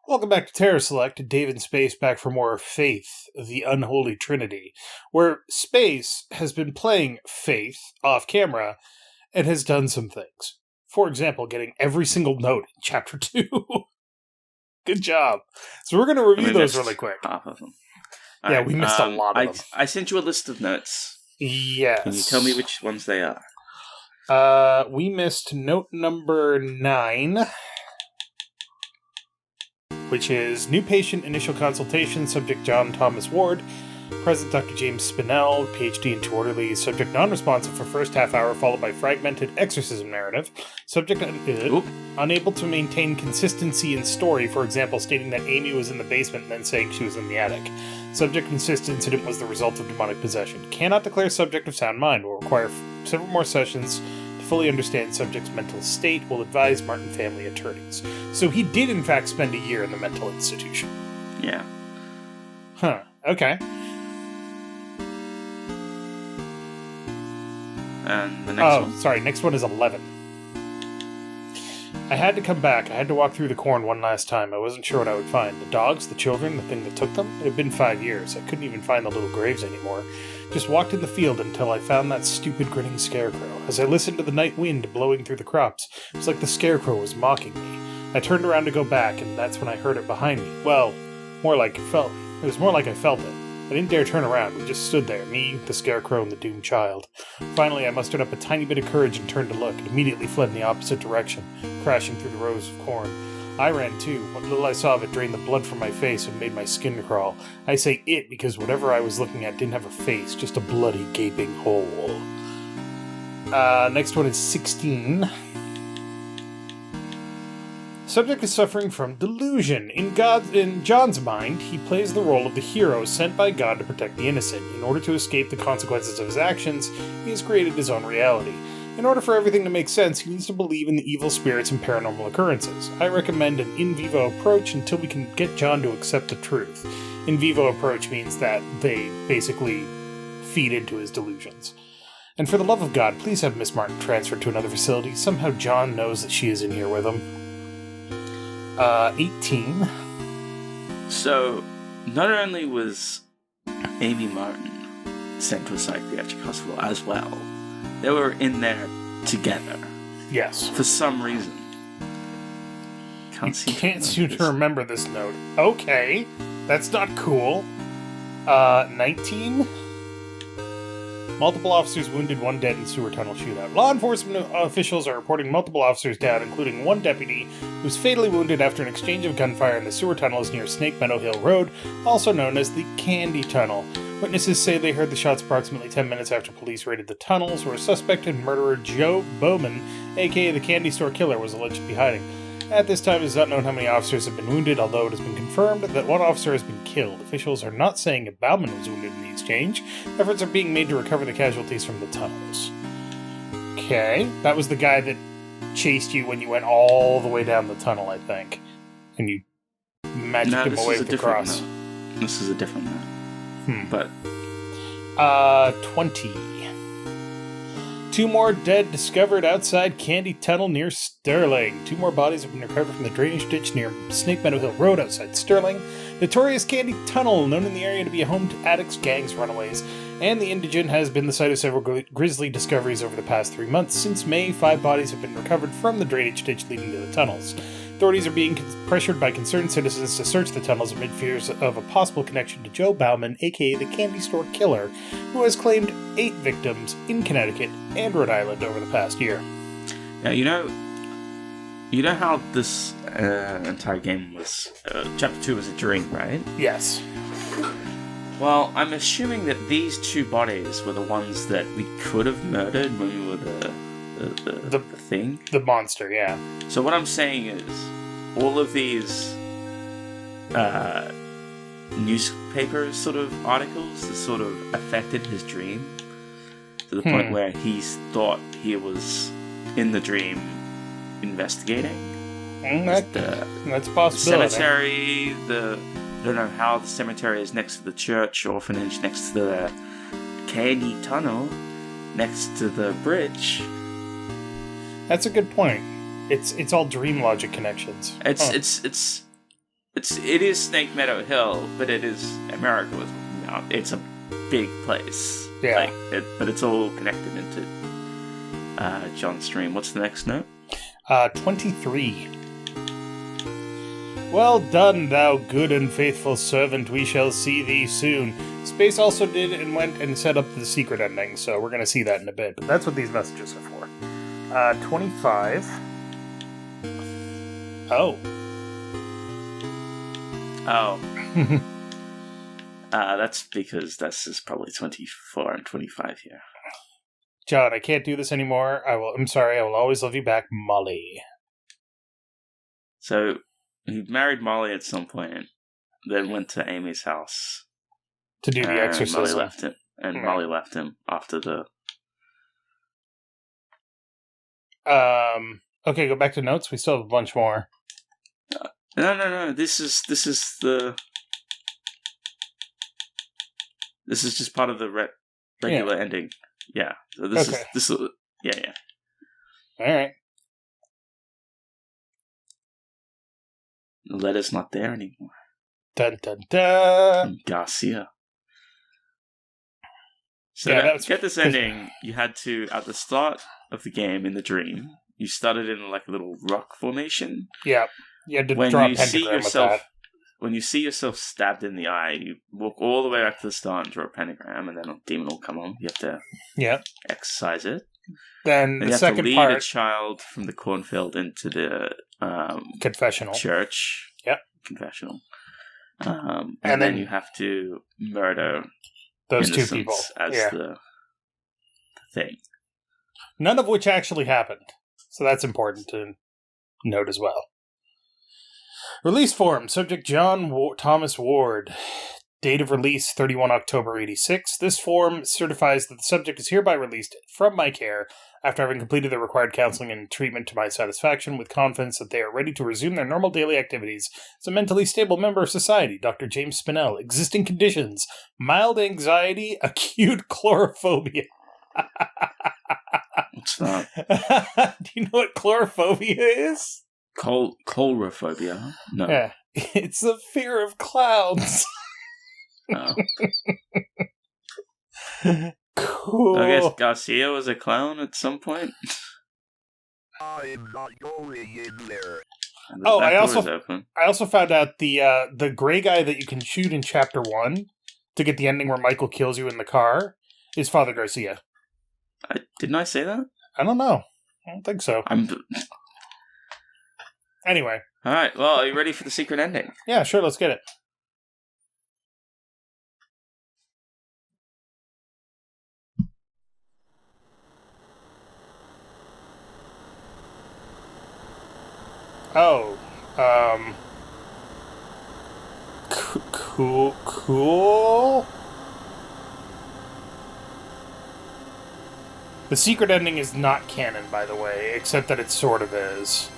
Welcome back to CharacterSelect, Dave in Space back for more Faith, the Unholy Trinity, where Space has been playing Faith off camera and has done some things. For example, getting every single note in Chapter 2. Good job. So we're going to review those really quick. Half of them. Yeah, we missed a lot of them. I sent you a list of notes. Yes. Can you tell me which ones they are? We missed note number 9, which is new patient initial consultation, subject John Thomas Ward, present Dr. James Spinell, PhD in 2 orderlies, subject non-responsive for first half hour, followed by fragmented exorcism narrative, subject unable to maintain consistency in story, for example, stating that Amy was in the basement and then saying she was in the attic. Subject insists incident was the result of demonic possession. Cannot declare subject of sound mind. Will require several more sessions to fully understand subject's mental state. Will advise Martin family attorneys. So he did, in fact, spend a year in the mental institution. Yeah. Huh. Okay. And the next one? Sorry. Next one is 11. I had to come back. I had to walk through the corn one last time. I wasn't sure what I would find. The dogs, the children, the thing that took them? It had been 5 years. I couldn't even find the little graves anymore. Just walked in the field until I found that stupid grinning scarecrow. As I listened to the night wind blowing through the crops, it was like the scarecrow was mocking me. I turned around to go back, and that's when I heard it behind me. Well, it was more like I felt it. I didn't dare turn around. We just stood there, me, the scarecrow, and the doomed child. Finally, I mustered up a tiny bit of courage and turned to look, and immediately fled in the opposite direction, crashing through the rows of corn. I ran too. What little I saw of it drained the blood from my face and made my skin crawl. I say it because whatever I was looking at didn't have a face, just a bloody, gaping hole. Next one is 16. Subject is suffering from delusion. In John's mind, he plays the role of the hero sent by God to protect the innocent. In order to escape the consequences of his actions, he has created his own reality. In order for everything to make sense, he needs to believe in the evil spirits and paranormal occurrences. I recommend an in vivo approach until we can get John to accept the truth. In vivo approach means that they basically feed into his delusions. And for the love of God, please have Miss Martin transferred to another facility. Somehow John knows that she is in here with him. 18. So, not only was Amy Martin sent to a psychiatric hospital as well, they were in there together. Yes. For some reason. Can't seem to remember this note. Okay. That's not cool. 19. Multiple officers wounded, 1 dead in sewer tunnel shootout. Law enforcement officials are reporting multiple officers down, including 1 deputy who was fatally wounded after an exchange of gunfire in the sewer tunnels near Snake Meadow Hill Road, also known as the Candy Tunnel. Witnesses say they heard the shots approximately 10 minutes after police raided the tunnels, where suspected murderer Joe Bowman, aka the candy store killer, was alleged to be hiding. At this time, it is not known how many officers have been wounded, although it has been confirmed that 1 officer has been killed. Officials are not saying if Bauman was wounded in the exchange. Efforts are being made to recover the casualties from the tunnels. Okay, that was the guy that chased you when you went all the way down the tunnel, I think. And you magicked him away with the cross. Note. This is a different note. But 20. 2 more dead discovered outside Candy Tunnel near Sterling. 2 more bodies have been recovered from the drainage ditch near Snake Meadow Hill Road outside Sterling. Notorious Candy Tunnel, known in the area to be a home to addicts, gangs, runaways, and the indigent, has been the site of several grisly discoveries over the past 3 months. Since May, 5 bodies have been recovered from the drainage ditch leading to the tunnels. Authorities are being pressured by concerned citizens to search the tunnels amid fears of a possible connection to Joe Bauman, aka the candy store killer, who has claimed 8 victims in Connecticut and Rhode Island over the past year. Yeah, you know how this entire game was, Chapter 2 was a dream, right? Yes. Well, I'm assuming that these 2 bodies were the ones that we could have murdered when we were the thing. The monster, yeah. So what I'm saying is, all of these newspaper sort of articles that sort of affected his dream to the point where he thought he was in the dream investigating. That's a possibility. The cemetery, I don't know how the cemetery is next to the church orphanage, next to the Candy Tunnel, next to the bridge. That's a good point. It's all dream logic connections. It is Snake Meadow Hill, but it is America with, it's a big place. Yeah. But it's all connected into John's dream. What's the next note? 23. Well done, thou good and faithful servant. We shall see thee soon. Space also did and went and set up the secret ending, so we're going to see that in a bit. But that's what these messages are for. 25. Oh. Oh. That's because this is probably 24 and 25 here. John, I can't do this anymore. I'm sorry, I will always love you back, Molly. So, he married Molly at some point, then went to Amy's house. To do the exorcism. Molly left him, Molly left him after the... Okay, go back to notes. We still have a bunch more. No. This is just part of the regular ending. Yeah. So this is yeah. All right. The letter's not there anymore. Dun dun dun. From Garcia. So yeah, to get this ending, you had to, at the start of the game in the dream, you started in like a little rock formation. Yeah. You had to draw a pentagram with that. When you see yourself stabbed in the eye, you walk all the way back to the start and draw a pentagram, and then a demon will come on. You have to exercise it. Then the second part... you have to lead a child from the cornfield into the confessional church. Yep. Confessional. And then you have to murder those two people as the thing. None of which actually happened. So that's important to note as well. Release form. Subject John Thomas Ward. Date of release 31 October 86. This form certifies that the subject is hereby released from my care after having completed the required counseling and treatment to my satisfaction, with confidence that they are ready to resume their normal daily activities as a mentally stable member of society. Dr. James Spinell. Existing conditions: mild anxiety, acute chlorophobia. What's that? Do you know what chlorophobia is? Chlorophobia? No. Yeah. It's the fear of clouds. Oh. Cool. I guess Garcia was a clown at some point. I'm not going in there. I also found out the gray guy that you can shoot in Chapter 1 to get the ending where Michael kills you in the car is Father Garcia. Didn't I say that? I don't know. I don't think so. Anyway. Alright, well, are you ready for the secret ending? Yeah, sure, let's get it. Oh, cool. The secret ending is not canon, by the way, except that it sort of is.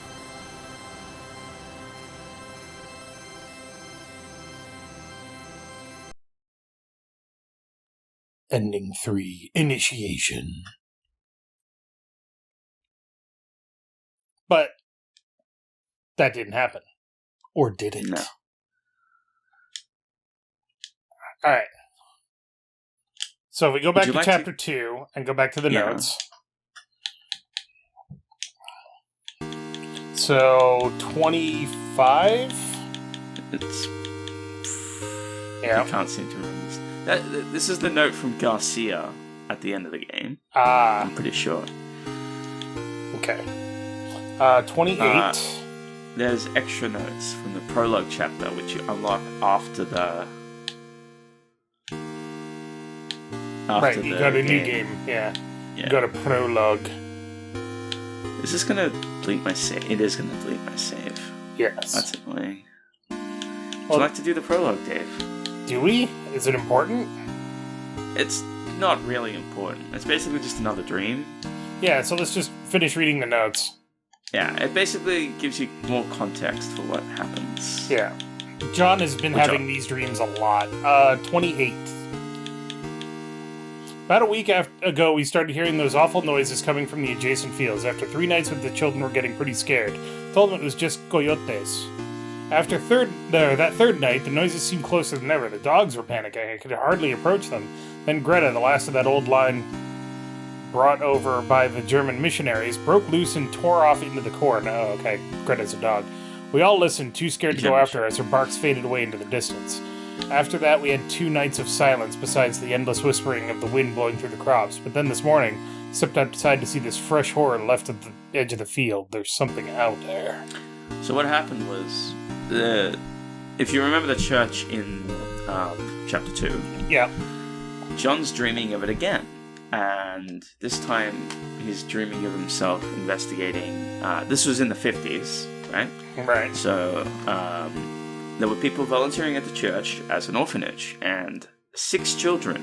Ending 3, Initiation. But that didn't happen. Or did it? No. Alright. So if we go back to Chapter 2 and go back to the notes. So, 25? It's... Yeah. You can't seem to remember this. This is the note from Garcia at the end of the game. I'm pretty sure. Okay. 28. There's extra notes from the prologue chapter, which you unlock after the... Right, you got a new game. Yeah. You got a prologue. Is this going to delete my save? It is going to delete my save. Yes. That's annoying. Would you like to do the prologue, Dave? Do we? Is it important? It's not really important. It's basically just another dream. Yeah, so let's just finish reading the notes. Yeah, it basically gives you more context for what happens. Yeah. John has been having these dreams a lot. 28. About a week ago, we started hearing those awful noises coming from the adjacent fields. After 3 nights with the children were getting pretty scared. Told them it was just coyotes. After that third night, the noises seemed closer than ever. The dogs were panicking. I could hardly approach them. Then Greta, the last of that old line brought over by the German missionaries, broke loose and tore off into the corn. Oh, okay, Greta's a dog. We all listened, too scared to go after her as her barks faded away into the distance. After that, we had 2 nights of silence besides the endless whispering of the wind blowing through the crops. But then this morning, stepped outside to see this fresh horror left at the edge of the field. There's something out there. So what happened was, if you remember the church in chapter 2, yeah, John's dreaming of it again. And this time, he's dreaming of himself investigating. This was in the 50s, right? Right. So, there were people volunteering at the church as an orphanage, and 6 children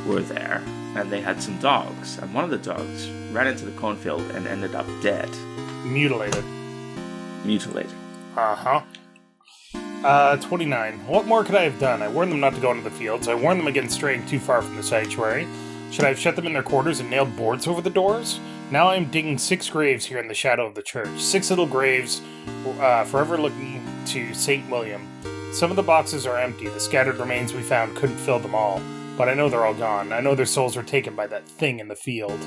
were there, and they had some dogs, and one of the dogs ran into the cornfield and ended up dead. Mutilated. Uh-huh. 29. What more could I have done? I warned them not to go into the fields. I warned them against straying too far from the sanctuary. Should I have shut them in their quarters and nailed boards over the doors? Now I am digging 6 graves here in the shadow of the church. 6 little graves, forever looking to St. William. Some of the boxes are empty. The scattered remains we found couldn't fill them all. But I know they're all gone. I know their souls were taken by that thing in the field.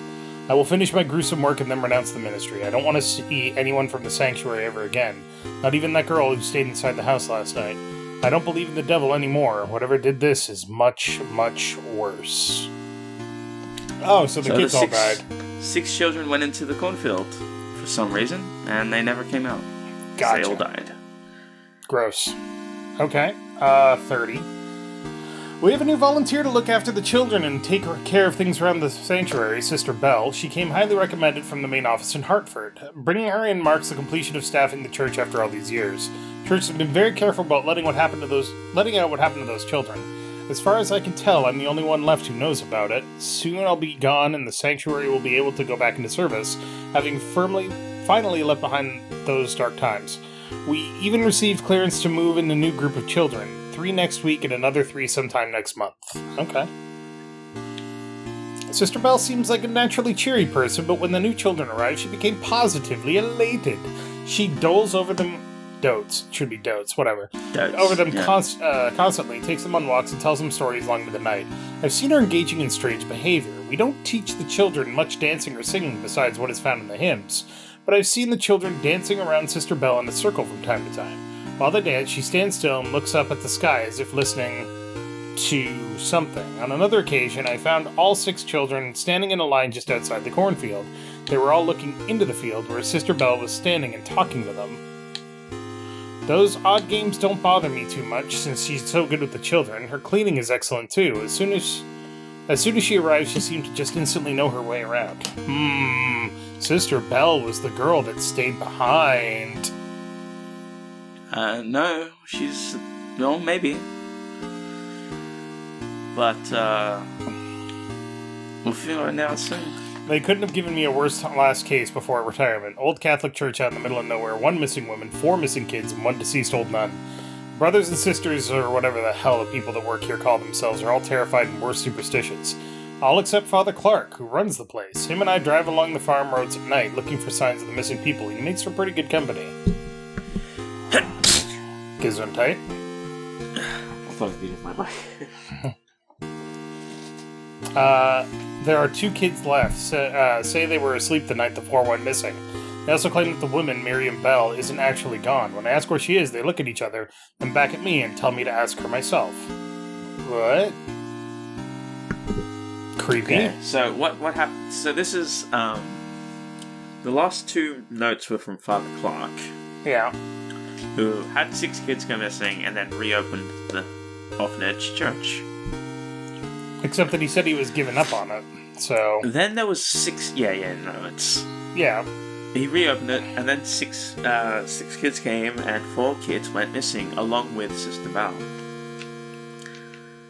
I will finish my gruesome work and then renounce the ministry. I don't want to see anyone from the sanctuary ever again. Not even that girl who stayed inside the house last night. I don't believe in the devil anymore. Whatever did this is much, much worse. Oh, so the kids all died. 6 children went into the cornfield for some reason, and they never came out. Gotcha. They all died. Gross. Okay. 30. We have a new volunteer to look after the children and take care of things around the sanctuary, Sister Bell. She came highly recommended from the main office in Hartford. Bringing her in marks the completion of staffing the church after all these years. Church has been very careful about letting out what happened to those children. As far as I can tell, I'm the only one left who knows about it. Soon I'll be gone and the sanctuary will be able to go back into service, having finally left behind those dark times. We even received clearance to move in a new group of children. 3 next week and another 3 sometime next month. Okay. Sister Bell seems like a naturally cheery person, but when the new children arrived, she became positively elated. She dotes, over them constantly, takes them on walks and tells them stories long into the night. I've seen her engaging in strange behavior. We don't teach the children much dancing or singing besides what is found in the hymns, but I've seen the children dancing around Sister Bell in a circle from time to time. While they dance, she stands still and looks up at the sky as if listening to something. On another occasion, I found all 6 children standing in a line just outside the cornfield. They were all looking into the field where Sister Bell was standing and talking to them. Those odd games don't bother me too much, since she's so good with the children. Her cleaning is excellent too. As soon as she arrived, she seemed to just instantly know her way around. Sister Bell was the girl that stayed behind. No, maybe. But, we'll figure it out soon. They couldn't have given me a worse last case before retirement. Old Catholic church out in the middle of nowhere, 1 missing woman, 4 missing kids, and 1 deceased old nun. Brothers and sisters, or whatever the hell the people that work here call themselves, are all terrified and worse superstitious. All except Father Clark, who runs the place. Him and I drive along the farm roads at night, looking for signs of the missing people. He makes for pretty good company. Gesundheit. I thought I needed my mic. There are 2 kids left. Say they were asleep the night the 4 went missing. They also claim that the woman, Miriam Bell, isn't actually gone. When I ask where she is, they look at each other, then back at me and tell me to ask her myself. What? Creepy. Okay, so what happened? So this is, the last 2 notes were from Father Clark. Yeah. Who had 6 kids go missing and then reopened the orphanage church. Except that he said he was giving up on it, so... Then there was 6... Yeah. He reopened it, and then 6 kids came, and 4 kids went missing, along with Sister Bell.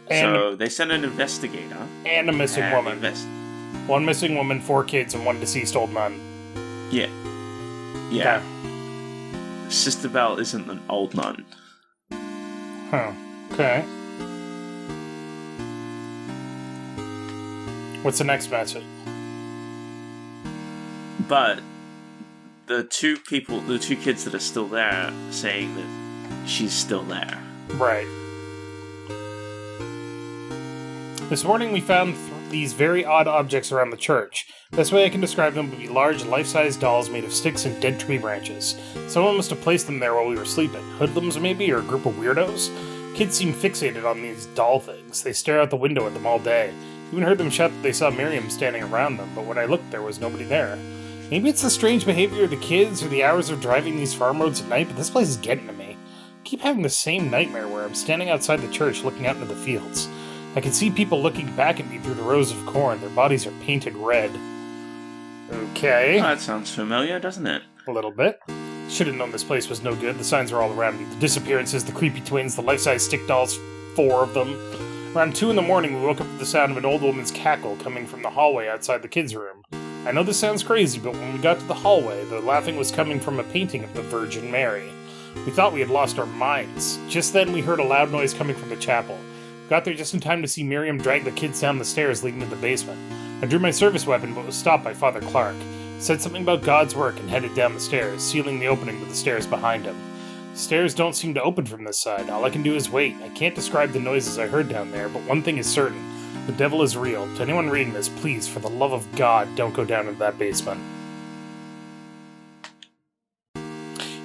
So they sent an investigator. And a missing woman. 1 missing woman, 4 kids, and 1 deceased old nun. Yeah. Okay. Sister Bell isn't an old nun. Huh. Okay. What's the next message? But the two kids that are still there, saying that she's still there. Right. This morning we found these very odd objects around the church. Best way I can describe them would be large, life-size dolls made of sticks and dead tree branches. Someone must have placed them there while we were sleeping. Hoodlums, maybe, or a group of weirdos? Kids seem fixated on these doll things. They stare out the window at them all day. Even heard them shout that they saw Miriam standing around them, but when I looked, there was nobody there. Maybe it's the strange behavior of the kids, or the hours of driving these farm roads at night, but this place is getting to me. I keep having the same nightmare where I'm standing outside the church looking out into the fields. I can see people looking back at me through the rows of corn. Their bodies are painted red. Okay. Oh, that sounds familiar, doesn't it? A little bit. Should have known this place was no good. The signs were all around me. The disappearances, the creepy twins, the life-size stick dolls, 4 of them. Around 2 in the morning, we woke up to the sound of an old woman's cackle coming from the hallway outside the kids' room. I know this sounds crazy, but when we got to the hallway, the laughing was coming from a painting of the Virgin Mary. We thought we had lost our minds. Just then, we heard a loud noise coming from the chapel. Got there just in time to see Miriam drag the kids down the stairs leading to the basement. I drew my service weapon, but was stopped by Father Clark. He said something about God's work and headed down the stairs, sealing the opening to the stairs behind him. The stairs don't seem to open from this side. All I can do is wait. I can't describe the noises I heard down there, but one thing is certain. The devil is real. To anyone reading this, please, for the love of God, don't go down into that basement.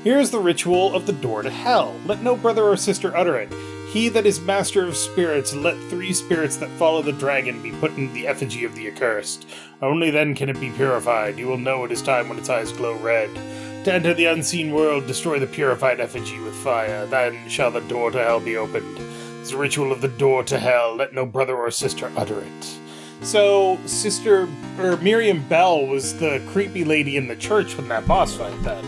Here is the ritual of the door to hell. Let no brother or sister utter it. He that is master of spirits, let 3 spirits that follow the dragon be put in the effigy of the accursed. Only then can it be purified. You will know it is time when its eyes glow red. To enter the unseen world, destroy the purified effigy with fire. Then shall the door to hell be opened. It's the ritual of the door to hell. Let no brother or sister utter it. So, Miriam Bell was the creepy lady in the church when that boss fight then.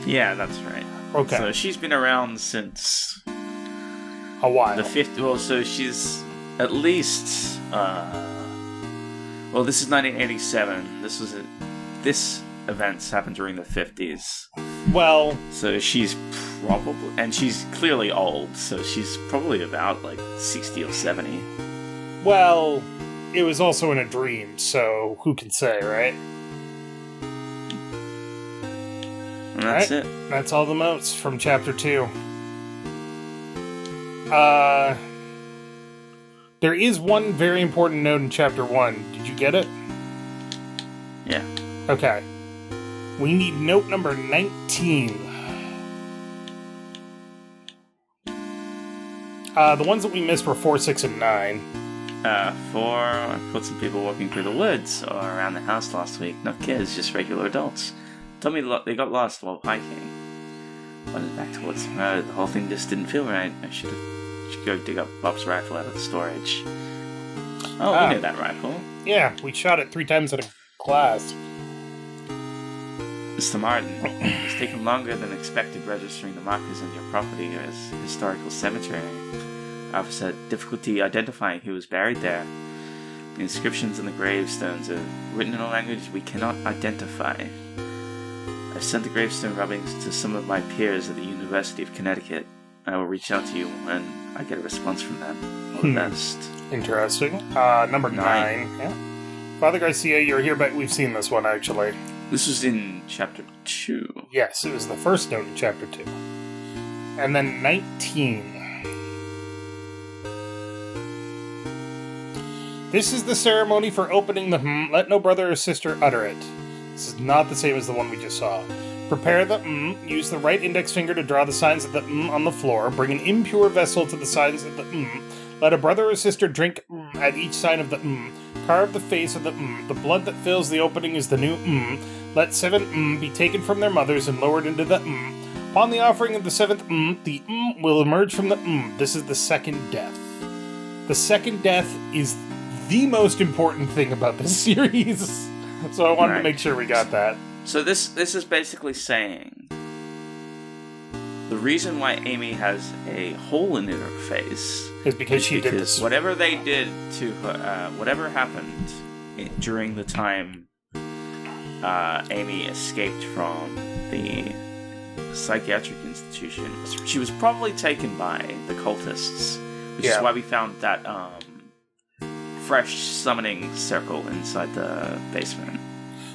Yeah, that's right. Okay. So she's been around since a while. The 50s. Well, so she's at least. Well, this is 1987. This events happened during the 50s. Well, so she's probably, and she's clearly old. So she's probably about like 60 or 70. Well, it was also in a dream, so who can say, right? And that's it. That's all the notes from Chapter 2. There is one very important note in Chapter 1. Did you get it? Yeah. Okay. We need note number 19. The ones that we missed were 4, 6, and 9. 4, I put some people walking through the woods or around the house last week. Not kids, just regular adults. Told me they got lost while hiking. Went back towards the road. The whole thing just didn't feel right. I should go dig up Bob's rifle out of the storage. Oh, we know that rifle. Yeah, we shot it 3 times at a class. Mr. Martin, it's taken longer than expected registering the markers on your property as historical cemetery. Officer had difficulty identifying who was buried there. The inscriptions on the gravestones are written in a language we cannot identify. I've sent the gravestone rubbings to some of my peers at the University of Connecticut. I will reach out to you when I get a response from them. All the best. Interesting. Number 9. Yeah. Father Garcia, you're here, but we've seen this one, actually. This was in Chapter 2. Yes, it was the first note in Chapter 2. And then 19. This is the ceremony for opening the let no brother or sister utter it. This is not the same as the one we just saw. Prepare the use the right index finger to draw the signs of the on the floor, bring an impure vessel to the signs of the let a brother or sister drink at each sign of the carve the face of the blood that fills the opening is the new let 7 be taken from their mothers and lowered into the Upon the offering of the 7th the will emerge from the This is the second death. The second death is the most important thing about this series. So I wanted to make sure we got that. So this is basically saying the reason why Amy has a hole in her face is because she did this. Whatever they did to her, whatever happened during the time Amy escaped from the psychiatric institution, she was probably taken by the cultists, which is why we found that fresh summoning circle inside the basement.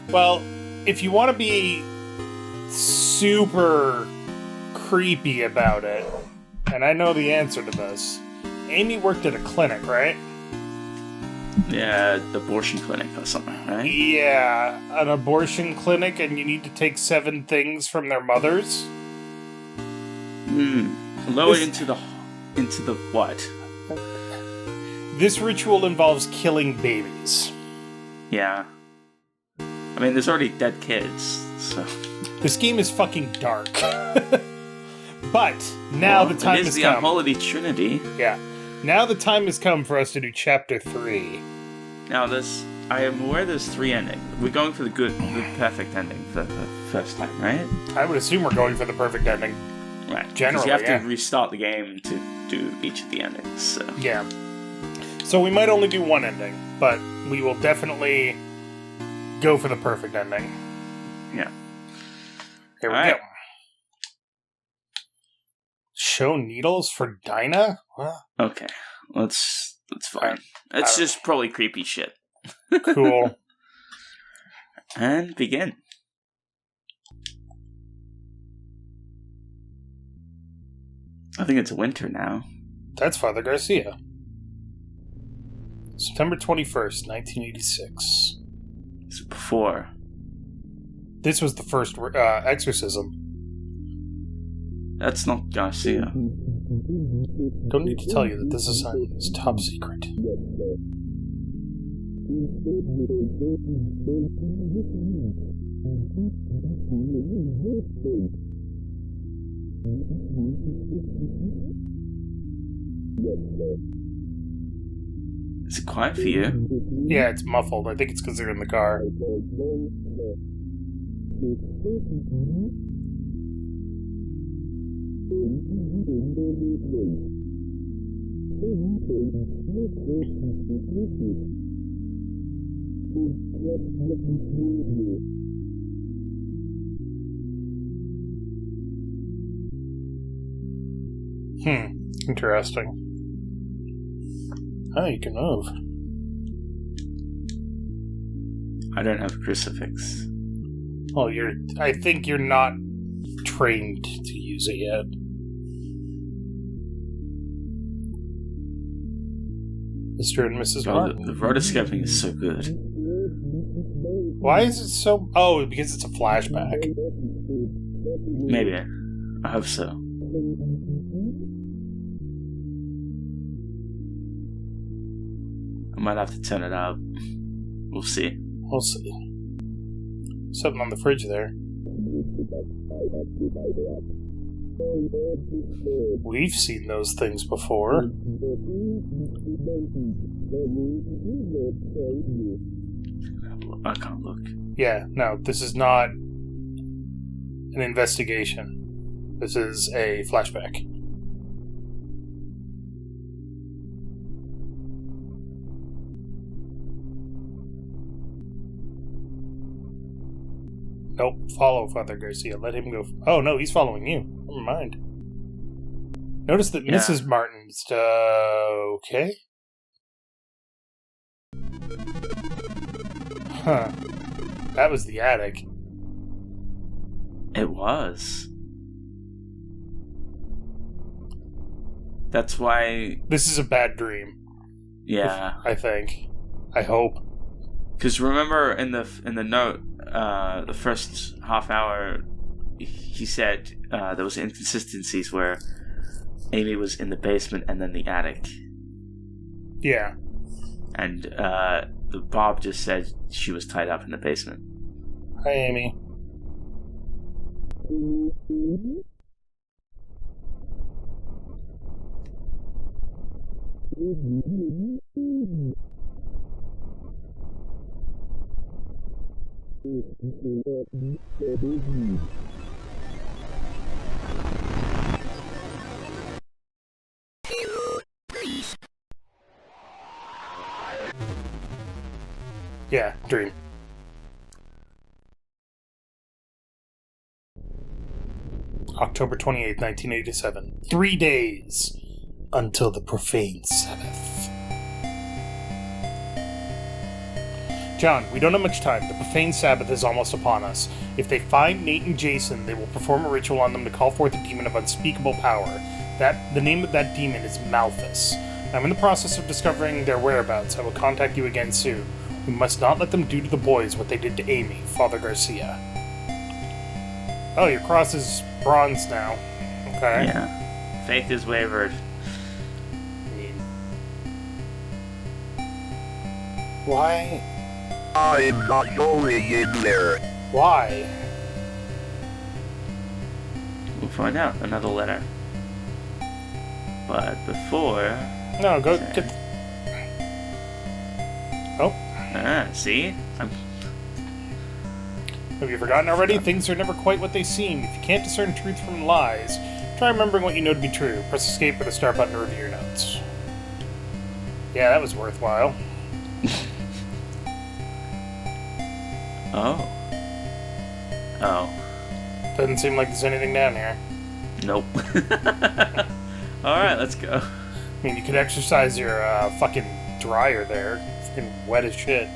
Well, if you want to be super creepy about it, and I know the answer to this, Amy worked at a clinic, right? Yeah, the abortion clinic or something, right? Yeah, an abortion clinic, and you need to take 7 things from their mothers. Lower into the what? This ritual involves killing babies. Yeah. I mean, there's already dead kids, so... This game is fucking dark. But now the time has come. It is the Unholy Trinity. Yeah. Now the time has come for us to do Chapter 3. Now, I am aware there's 3 endings. We're going for the perfect ending for the first time, right? I would assume we're going for the perfect ending. Right. Generally, you have to restart the game to do each of the endings, so... Yeah. So we might only do one ending, but we will definitely go for the perfect ending. Yeah. Here we go. Show needles for Dinah? What? Okay. That's fine. It's just probably creepy shit. Cool. And begin. I think it's winter now. That's Father Garcia. September 21st, 1986. It's before. This was the first exorcism. That's not Garcia. Don't need to tell you that this assignment is top secret. Is it quiet for you? Yeah, it's muffled. I think it's because they're in the car. Interesting. Oh, you can move. I don't have a crucifix. Well, I think you're not trained to use it yet. Mr. and Mrs. Martin. The rotoscoping is so good. Why is it so... Oh, because it's a flashback. Maybe. I hope so. I might have to turn it up. We'll see. We'll see. Something on the fridge there. We've seen those things before. I can't look. Yeah, no, this is not an investigation. This is a flashback. Nope, follow Father Garcia. Let him go. Oh, no, he's following you. Never mind. Notice that Mrs. Martin's okay? Huh. That was the attic. It was. That's why... This is a bad dream. Yeah. I think. I hope. Because remember in the note, the first half hour, he said there was inconsistencies where Amy was in the basement and then the attic. Yeah. And Bob just said she was tied up in the basement. Hi, Amy. Yeah, dream. October 28th, 1987. 3 days until the Profane Sabbath. John, we don't have much time. The Profane Sabbath is almost upon us. If they find Nate and Jason, they will perform a ritual on them to call forth a demon of unspeakable power. The name of that demon is Malthus. I'm in the process of discovering their whereabouts. I will contact you again soon. We must not let them do to the boys what they did to Amy, Father Garcia. Oh, your cross is bronze now. Okay. Yeah. Faith is wavered. Why? I'm not going in there. Why? We'll find out. Another letter. But before... No, go get... Oh. See? Have you forgotten already? Things are never quite what they seem. If you can't discern truth from lies, try remembering what you know to be true. Press escape or the start button to review your notes. Yeah, that was worthwhile. Oh. Doesn't seem like there's anything down here. Nope. Alright, let's go. I mean, you could exercise your fucking dryer there. Fucking wet as shit.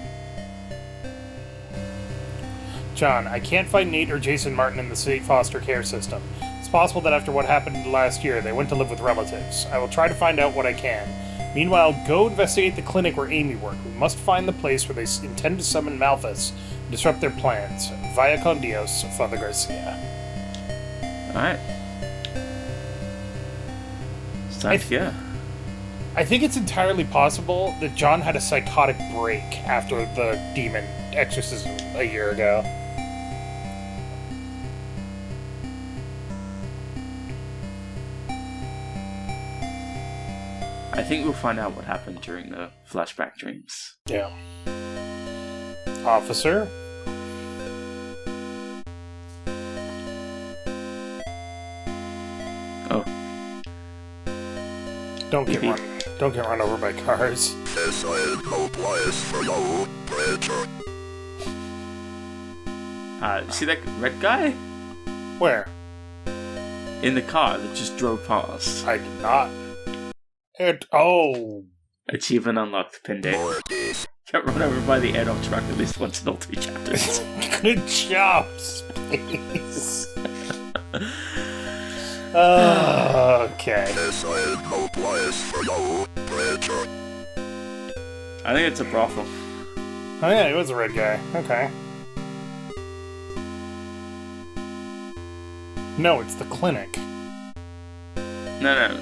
John, I can't find Nate or Jason Martin in the state foster care system. It's possible that after what happened last year, they went to live with relatives. I will try to find out what I can. Meanwhile, go investigate the clinic where Amy worked. We must find the place where they intend to summon Malthus and disrupt their plans. Vaya con Dios, Father Garcia. Alright. It's time to go. I think it's entirely possible that John had a psychotic break after the demon exorcism a year ago. I think we'll find out what happened during the flashback dreams. Yeah. Officer? Oh. Don't get run over by cars. This is no place for you, preacher. See that red guy? Where? In the car that just drove past. I did not. Oh. Achievement unlocked, Pinde. Got run over by the air-off truck at least once in all 3 chapters. Good job, Space. Okay. This is no place for you, preacher. I think it's a brothel. Oh yeah, he was a red guy. Okay. No, it's the clinic. No.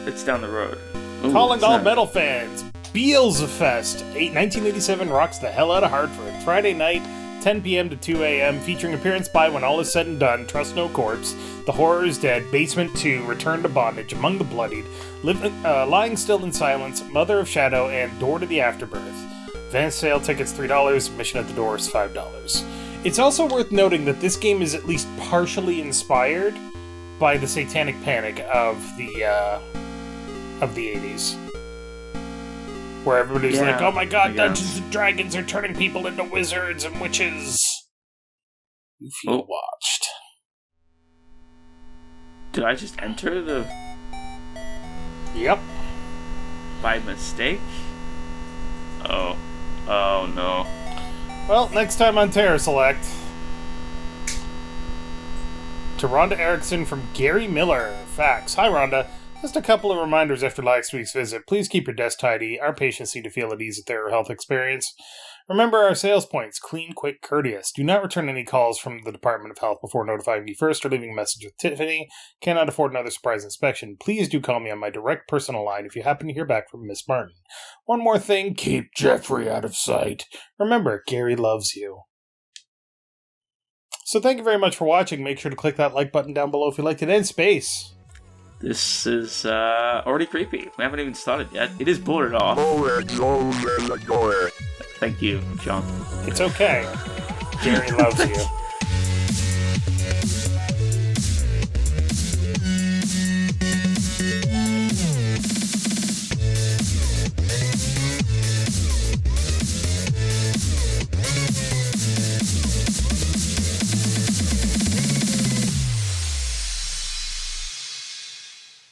It's down the road. Ooh, Calling all metal fans. Beelzefest 1987 rocks the hell out of Hartford. Friday night, 10 p.m. to 2 a.m. featuring appearance by When All Is Said and Done, Trust No Corpse, The Horror Is Dead, Basement 2, Return to Bondage, Among the Bloodied, Lying Still in Silence, Mother of Shadow, and Door to the Afterbirth. Advance sale tickets $3, admission at the door is $5. It's also worth noting that this game is at least partially inspired by the Satanic Panic of the 80s. Where everybody's like, oh my god, Dungeons and Dragons are turning people into wizards and witches. You feel watched. Did I just enter the... Yep. By mistake? Oh no. Well, next time on CharacterSelect. To Rhonda Erickson from Gary Miller. Facts. Hi, Rhonda. Just a couple of reminders after last week's visit. Please keep your desk tidy. Our patients need to feel at ease at their health experience. Remember our sales points. Clean, quick, courteous. Do not return any calls from the Department of Health before notifying me first or leaving a message with Tiffany. Cannot afford another surprise inspection. Please do call me on my direct personal line if you happen to hear back from Miss Martin. One more thing. Keep Jeffrey out of sight. Remember, Gary loves you. So thank you very much for watching. Make sure to click that like button down below if you liked it. And space. This is already creepy. We haven't even started yet. It is boarded off. Over the door. Thank you, John. It's okay. Gary loves you.